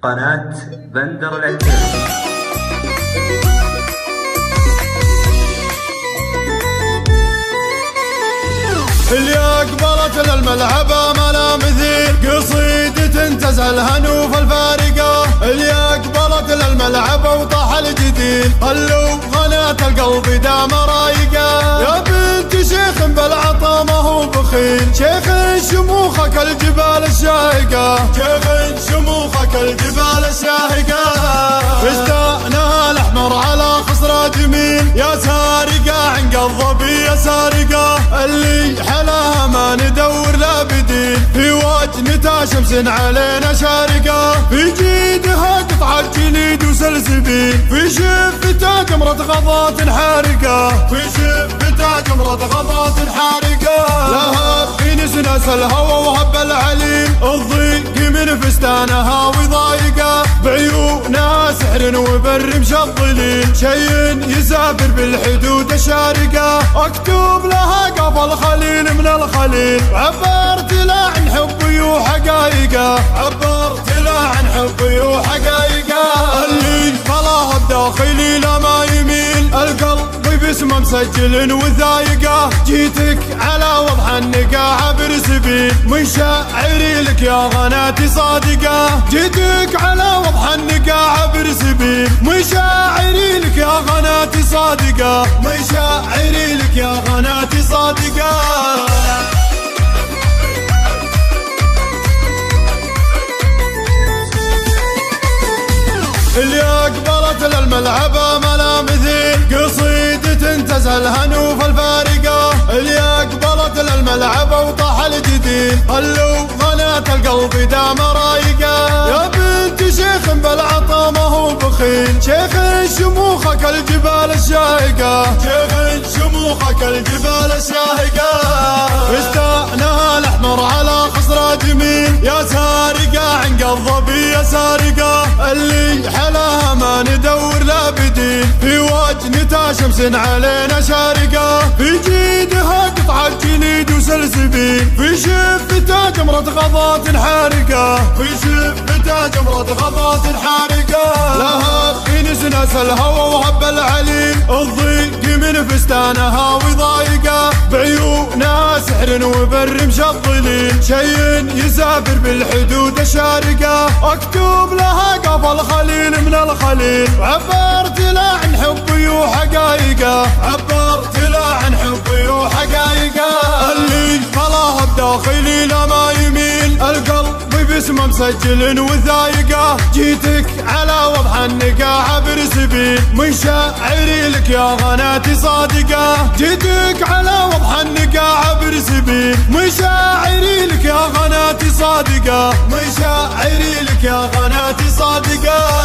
قناة بندر العتيبي. اللي أقبلت للملعب ما لا مثيل، قصيدة تزهل هنوف الفارقة. اللي أقبلت للملعب وطاح الجديد، خلوا غناة القلب دام رايقة. يا بنت شيخ بالعطا ما هو بخيل، شيخ شموخك الجبال الشاهقة، شيخ شموخك الجبال الشاهقة. فستانها الأحمر على خصرة جميل، يا سارقة عن الظبي يا سارقة. اللي حلاها ما ندور لا بديل، في وجنتها شمس علينا شارقة. في جيدها قطعة جليد وسلسبيل، في شفتها جمرة غضات حارقة، في شفتها جمرة غضات حارقة. لها في نسنس الهوى وهب العليم، الضيق من فستانها وضايقة. بعيونها سحر وبر مشظلين، شي يسافر بالحدود الشارقة. اكتب لها قبل خليل من الخليل، عبرت لا عن حبي وحقايقه، عبرت لا عن حبي وحقايقه. اللي خلاها بداخلي لا ما يميل، القلب باسمه مسجل وثايقه. جيتك على وضح النقاع عبر سبيل، من شاعري لك يا غناتي صادقه. جيتك على وضح النقاع عبر سبيل، من شاعري لك يا غناتي صادقه، من شاعري لك يا غناتي صادقه. اللي أقبلت للملعب ما لا مثيل، قصيدة تزهل هنوف الفارقة. اللي أقبلت للملعب وطاح الجديد، خلوا غناة القلب دام رايقة. يا بنت شيخ بالعطا ما هو بخيل، شيخ شموخك الجبال الشاهقة، شيخ شموخك الجبال الشاهقة. فستانها الأحمر على خصرة جميل، يا سارقة عن الظبي يا سارقة. اللي حلاها ما ندور لا بديل، في وجنتها شمس علينا شارقة. في جيدها قطعة جليد وسلسبيل، في شفتها جمرة غضات حارقة، في شفتها جمرة غضات حارقة. لها في نسنس الهوى وهب العليم، الضيق من فستانها وضايقة. بعيونها سحر وبر مشظلين، شي يسافر بالحدود الشارقة. اكتب لها قبل خليل من الخليل، عبرت لا عن حبي وحقايقه، عبرت لا عن حبي وحقايقه. اللي خلاها بداخلي لا ما يميل، القلب باسمه مسجل وثايقه. جيتك على وضح النقاع عبر سبيل، من شاعري لك يا غناتي صادقه. جيتك على وضح النقاع عبر سبيل، من شاعري لك يا غناتي صادقه، من شاعري لك يا غناتي صادقه.